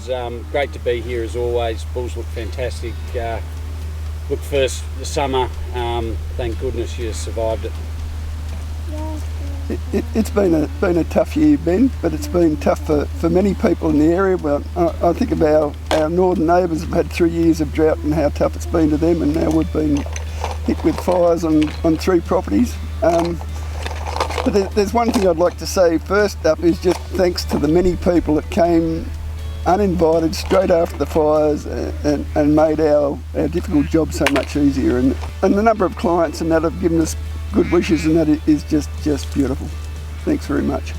fellas. Great to be here as always. Bulls look fantastic. Look, first the summer. Thank goodness you survived it. It's been a tough year, Ben, but it's been tough for many people in the area. But I think of our northern neighbours have had 3 years of drought and how tough it's been to them, and now we've been hit with fires on 3 properties. But there's one thing I'd like to say first up is just thanks to the many people that came uninvited straight after the fires and made our difficult job so much easier. And the number of clients and that have given us good wishes, and that is just beautiful. Thanks very much.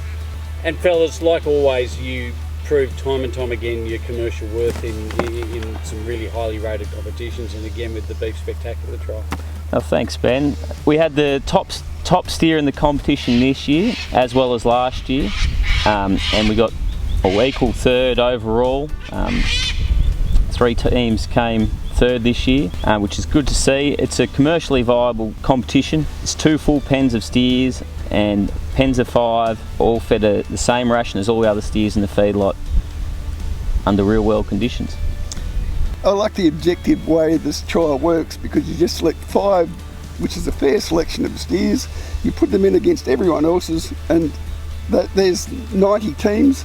And fellas, like always, you proved time and time again your commercial worth in some really highly rated competitions, and again with the Beef Spectacular trial. Oh, thanks, Ben. We had the top steer in the competition this year as well as last year, and we got a equal third overall. 3 teams came third this year, which is good to see. It's a commercially viable competition. It's 2 full pens of steers and pens of 5, all fed the same ration as all the other steers in the feedlot under real world conditions. I like the objective way this trial works, because you just select 5, which is a fair selection of steers. You put them in against everyone else's, and there's 90 teams,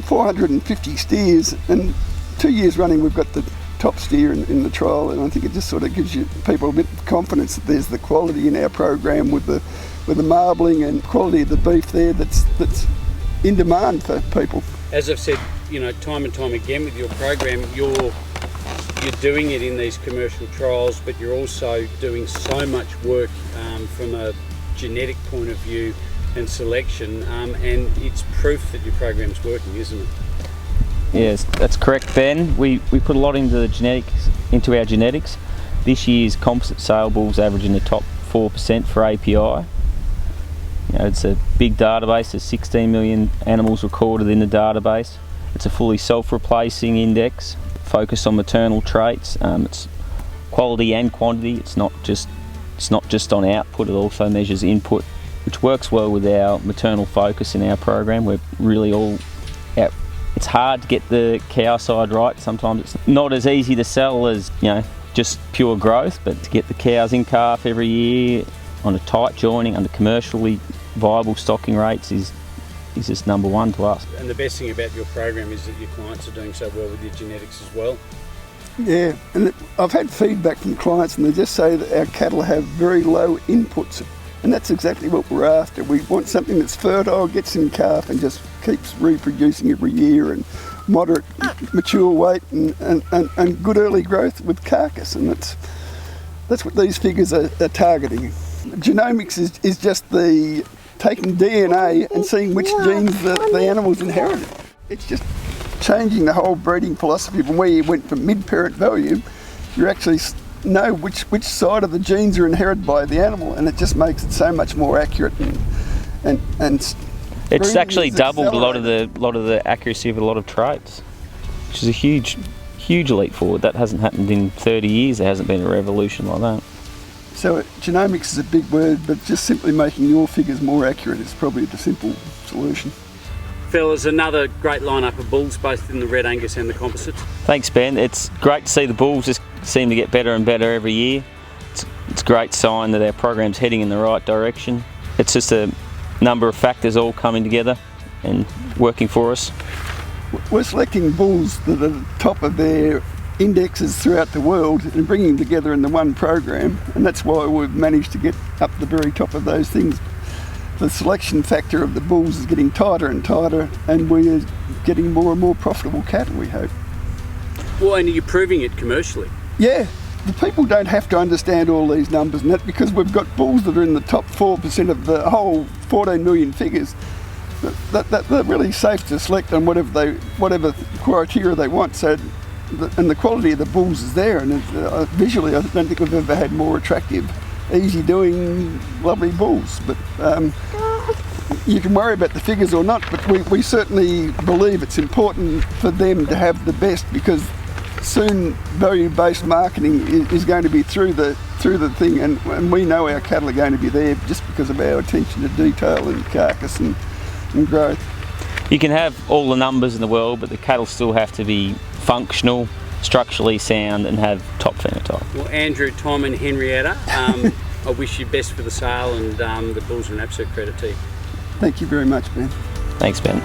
450 steers, and 2 years running we've got the top steer in the trial, and I think it just sort of gives you people a bit of confidence that there's the quality in our program with the marbling and quality of the beef there that's in demand for people. As I've said, time and time again with your program, you're doing it in these commercial trials, but you're also doing so much work from a genetic point of view and selection, and it's proof that your program's working, isn't it? Yes, that's correct, Ben. We put a lot into our genetics. This year's composite sale bulls average in the top 4% for API. It's a big database. There's 16 million animals recorded in the database. It's a fully self-replacing index, focused on maternal traits. It's quality and quantity. It's not just on output. It also measures input, which works well with our maternal focus in our program. We're really all out. It's hard to get the cow side right. Sometimes it's not as easy to sell as just pure growth, but to get the cows in calf every year on a tight joining under commercially viable stocking rates is just number one to us. And the best thing about your program is that your clients are doing so well with your genetics as well. Yeah, and I've had feedback from clients, and they just say that our cattle have very low inputs, and that's exactly what we're after. We want something that's fertile, gets in calf and just keeps reproducing every year, and moderate mature weight and good early growth with carcass, and that's what these figures are targeting. Genomics is just the taking DNA and seeing which genes the animals inherited. It's just changing the whole breeding philosophy from where you went from mid-parent value. You actually know which side of the genes are inherited by the animal, and it just makes it so much more accurate and it's actually doubled a lot of the accuracy of a lot of traits, which is a huge leap forward. That hasn't happened in 30 years. There hasn't been a revolution like that. So genomics is a big word, but just simply making your figures more accurate is probably the simple solution. Fellas, another great lineup of bulls, both in the Red Angus and the composites. Thanks, Ben. It's great to see the bulls just seem to get better and better every year. It's a great sign that our program's heading in the right direction. It's just a number of factors all coming together and working for us. We're selecting bulls that are the top of their indexes throughout the world and bringing them together in the one program, and that's why we've managed to get up the very top of those things. The selection factor of the bulls is getting tighter and tighter, and we're getting more and more profitable cattle, we hope. Well, and you're proving it commercially. Yeah, the people don't have to understand all these numbers and that, because we've got bulls that are in the top 4% of the whole 14 million figures. That they're really safe to select on whatever criteria they want. So, and the quality of the bulls is there, and visually I don't think we've ever had more attractive, easy doing, lovely bulls. But you can worry about the figures or not, but we certainly believe it's important for them to have the best, because soon value-based marketing is going to be through the thing, and we know our cattle are going to be there just because of our attention to detail and carcass and growth. You can have all the numbers in the world, but the cattle still have to be functional, structurally sound, and have top phenotype. Well, Andrew, Tom and Henrietta, I wish you best for the sale, and the bulls are an absolute credit to you. Thank you very much, Ben. Thanks, Ben.